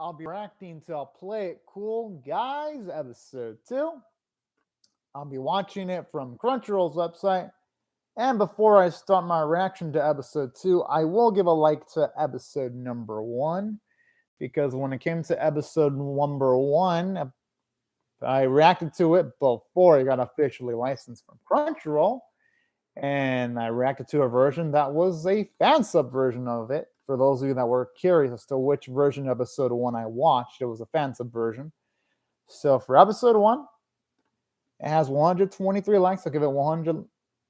I'll be reacting to Play It Cool Guys episode 2. I'll be watching it from Crunchyroll's website. And before I start my reaction to episode 2, I will give a like to episode number 1. Because when it came to episode number 1, I reacted to it before it got officially licensed from Crunchyroll. And I reacted to a version that was a fan sub version of it. For those of you that were curious as to which version of episode 1 I watched, it was a fan sub version. So for episode 1, it has 123 likes. I'll give it 100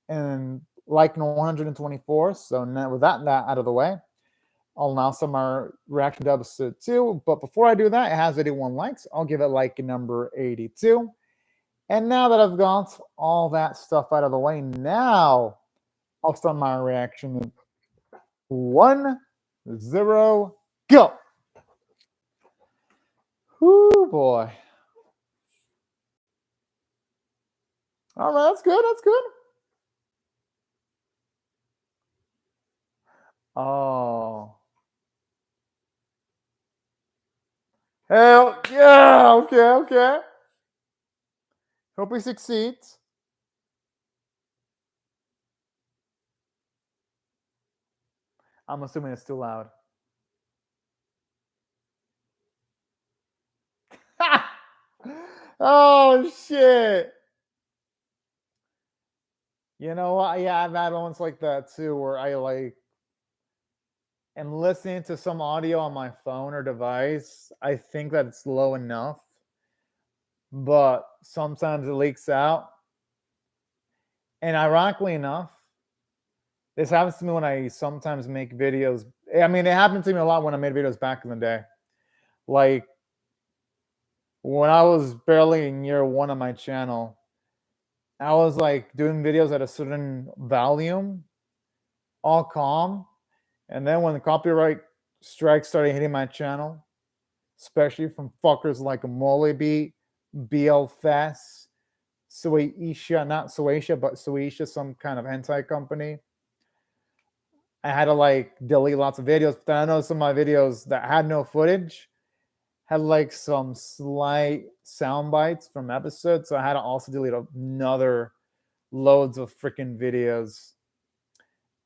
and like 124. So now with that out of the way, I'll announce my reaction to episode 2. But before I do that, it has 81 likes. I'll give it like number 82. And now that I've got all that stuff out of the way, now I'll start my reaction. 1, 0, go! Whoo, boy. All right, that's good. That's good. Oh. Hell yeah. Okay, okay. Hope he succeeds. I'm assuming it's too loud. Oh, shit. You know what? Yeah, I've had moments like that too, where I am listening to some audio on my phone or device. I think that it's low enough, but sometimes it leaks out. And ironically enough, this happens to me when I sometimes make videos. I mean, it happened to me a lot when I made videos back in the day. Like when I was barely in year 1 of my channel, I was like doing videos at a certain volume, all calm. And then when the copyright strikes started hitting my channel, especially from fuckers like Molebeat, BL Fest, Sueisha, not Sueisha, but Sueisha, some kind of hentai company, I had to like delete lots of videos. But then I know some of my videos that had no footage had like some slight sound bites from episodes. So I had to also delete another loads of freaking videos.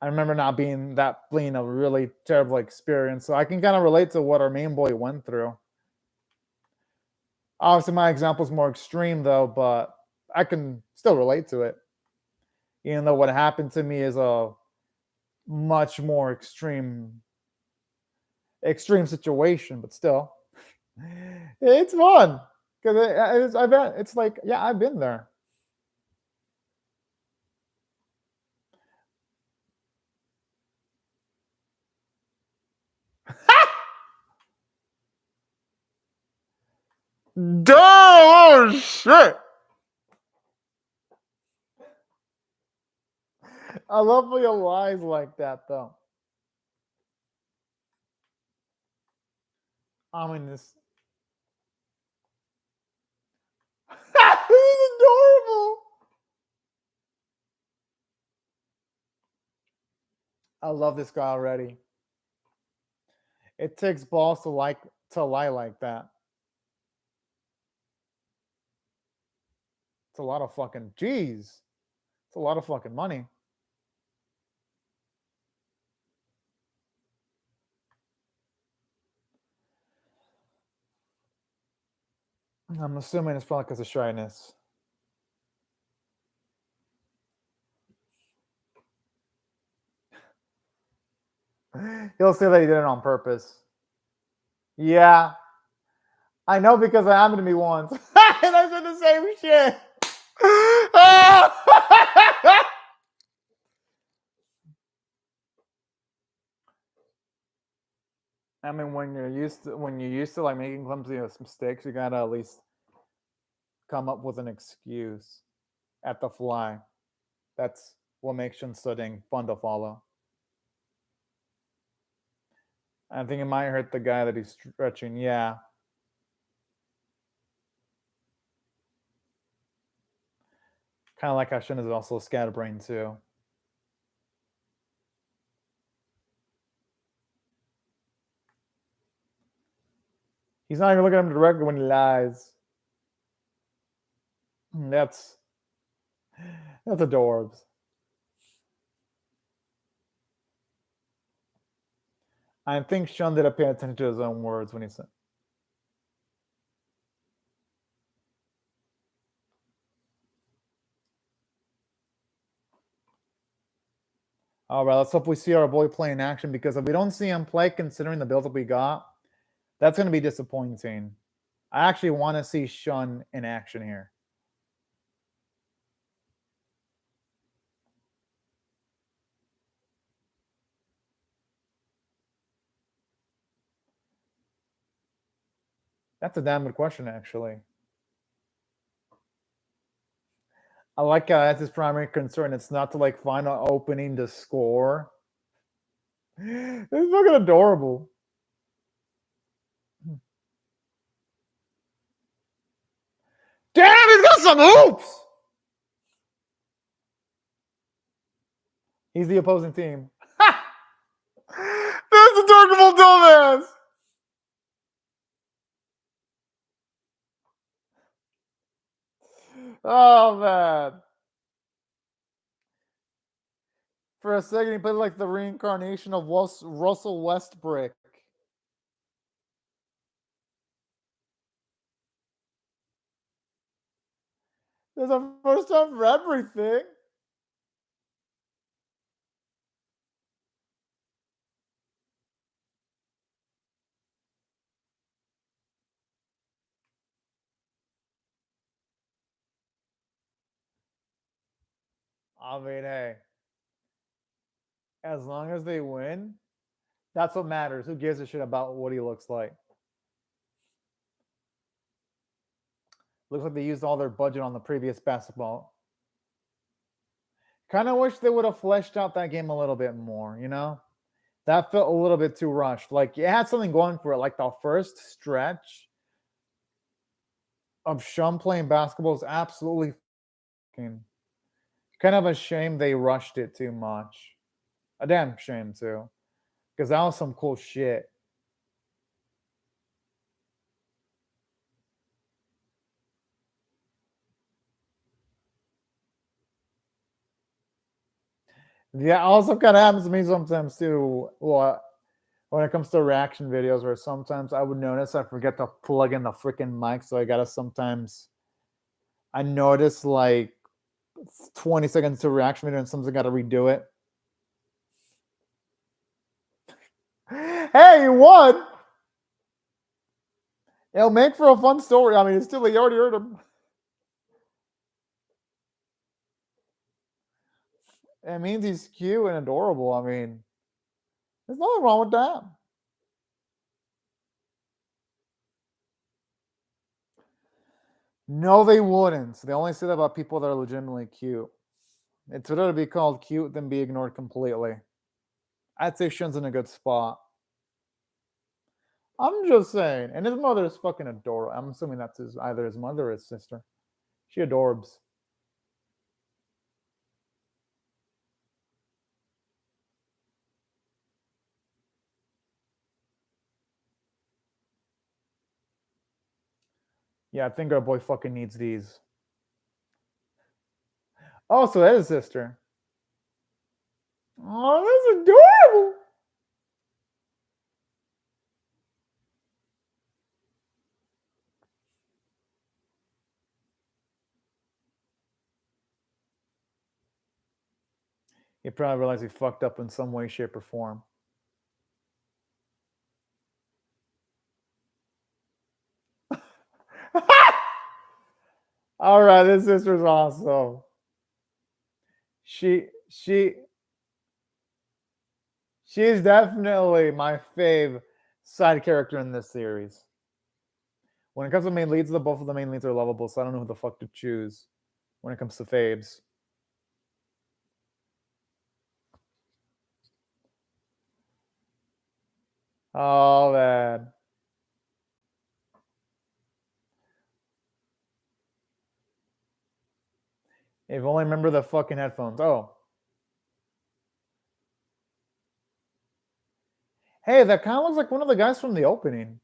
I remember not being a really terrible experience. So I can kind of relate to what our main boy went through. Obviously, my example is more extreme though, but I can still relate to it. Even though what happened to me is a much more extreme situation, but still, it's fun because it's like, yeah, I've been there. Oh shit! I love your lies like that, though. I mean, this. This is adorable. I love this guy already. It takes balls to lie like that. It's a lot of fucking G's. It's a lot of fucking money. I'm assuming it's probably because of shyness. He'll say that he did it on purpose. Yeah. I know because it happened to me once. And I said the same shit. I mean, when you're used to like making clumsy mistakes, you gotta at least come up with an excuse at the fly. That's what makes Shinsudding fun to follow. I think it might hurt the guy that he's stretching. Yeah. Kind of like how Shin is also a scatterbrain too. He's not even looking at him directly when he lies. That's adorbs. I think Shun didn't pay attention to his own words when he said. All right, let's hope we see our boy play in action, because if we don't see him play, considering the build-up we got, that's going to be disappointing. I actually want to see Shun in action here. That's a damn good question, actually. I like how that's his primary concern. It's not to like find an opening to score. This is fucking adorable. Damn, he's got some hoops. He's the opposing team. That's adorable, dumbass. Oh man. For a second, he played like the reincarnation of Russell Westbrook. There's a first time for everything. I mean, hey, as long as they win, that's what matters. Who gives a shit about what he looks like? Looks like they used all their budget on the previous basketball. Kind of wish they would have fleshed out that game a little bit more, you know? That felt a little bit too rushed. Like, it had something going for it. Like, the first stretch of Shum playing basketball is absolutely kind of a shame they rushed it too much. A damn shame, too. Because that was some cool shit. Yeah, also kind of happens to me sometimes, too. Well, when it comes to reaction videos, where sometimes I would notice I forget to plug in the freaking mic, so I gotta sometimes I notice like 20 seconds to reaction video and sometimes I gotta redo it. Hey, you won! It'll make for a fun story. I mean, it's still, you already heard him. It means he's cute and adorable. I mean, there's nothing wrong with that. No, they wouldn't. They only say that about people that are legitimately cute. It's better to be called cute than be ignored completely. I'd say Shun's in a good spot. I'm just saying. And his mother is fucking adorable. I'm assuming that's either his mother or his sister. She adorbs. Yeah, I think our boy fucking needs these. Oh, so that is his sister. Oh, that's adorable. He probably realized he fucked up in some way, shape, or form. All right, this sister's awesome. She's definitely my fave side character in this series. When it comes to main leads, both of the main leads are lovable, so I don't know who the fuck to choose when it comes to faves. Oh man. If only remember the fucking headphones. Oh. Hey, that kind of looks like one of the guys from the opening.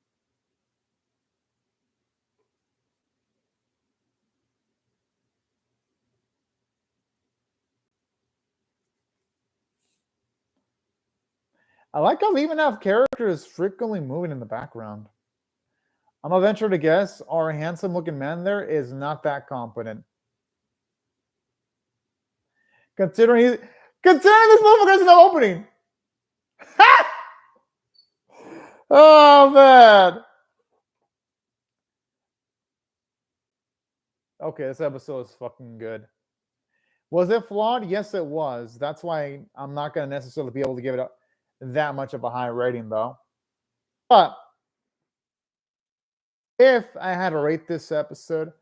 I like how they even have characters frequently moving in the background. I'm gonna venture to guess our handsome-looking man there is not that competent. Considering this motherfucker is no opening. Oh man. Okay, this episode is fucking good. Was it flawed? Yes, it was. That's why I'm not gonna necessarily be able to give it that much of a high rating, though. But if I had to rate this episode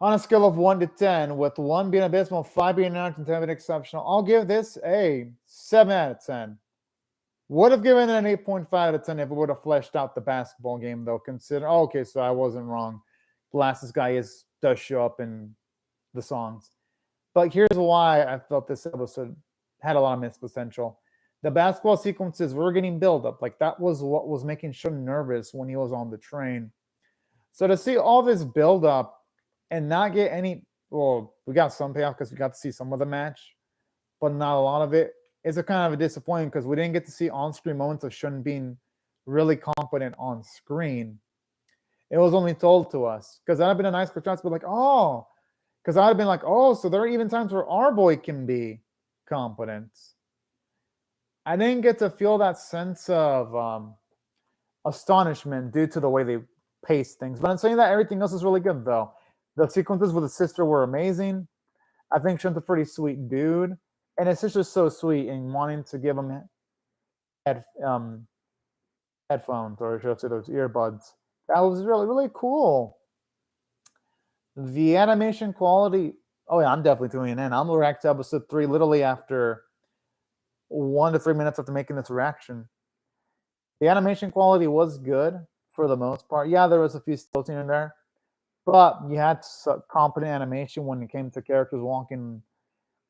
on a scale of 1 to 10, with 1 being abysmal, 5 being average, and 10 being exceptional, I'll give this a 7 out of 10. Would have given it an 8.5 out of 10 if it would have fleshed out the basketball game, though. Okay, so I wasn't wrong. Glasses guy does show up in the songs. But here's why I felt this episode had a lot of missed potential. The basketball sequences were getting build up. Like, that was what was making Shun nervous when he was on the train. So to see all this build up and not get any, well, we got some payoff because we got to see some of the match, but not a lot of it. It's a kind of a disappointment because we didn't get to see on-screen moments of Shun being really competent on screen. It was only told to us because that'd have been a nice chance to be like, oh, because I'd have been like, oh, so there are even times where our boy can be competent. I didn't get to feel that sense of astonishment due to the way they paced things. But I'm saying that everything else is really good, though. The sequences with his sister were amazing. I think Shun's a pretty sweet dude. And his sister's so sweet in wanting to give him headphones, or should I say those earbuds. That was really, really cool. The animation quality, oh yeah, I'm definitely tuning in. I'm reacting to episode 3 literally after 1 to 3 minutes after making this reaction. The animation quality was good for the most part. Yeah, there was a few stills in there, but you had competent animation when it came to characters walking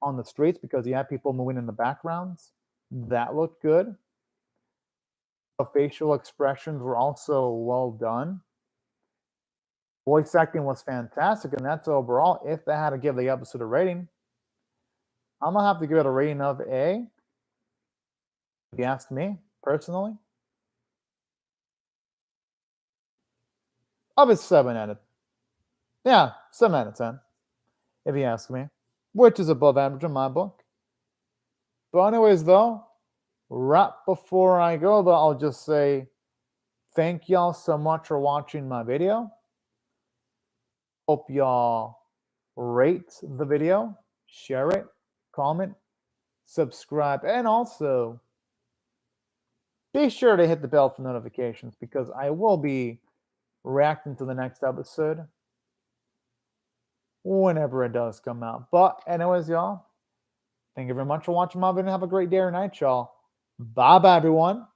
on the streets because you had people moving in the backgrounds. That looked good. The facial expressions were also well done. Voice acting was fantastic, and that's overall. If I had to give the episode a rating, I'm gonna have to give it a rating of a, if you ask me personally, of a 7 out of 10, if you ask me, which is above average in my book. But anyways, though, right before I go, though, I'll just say thank y'all so much for watching my video. Hope y'all rate the video, share it, comment, subscribe, and also be sure to hit the bell for notifications because I will be reacting to the next episode whenever it does come out. But anyways, y'all, thank you very much for watching my video. Have a great day or night, y'all. Bye-bye, everyone.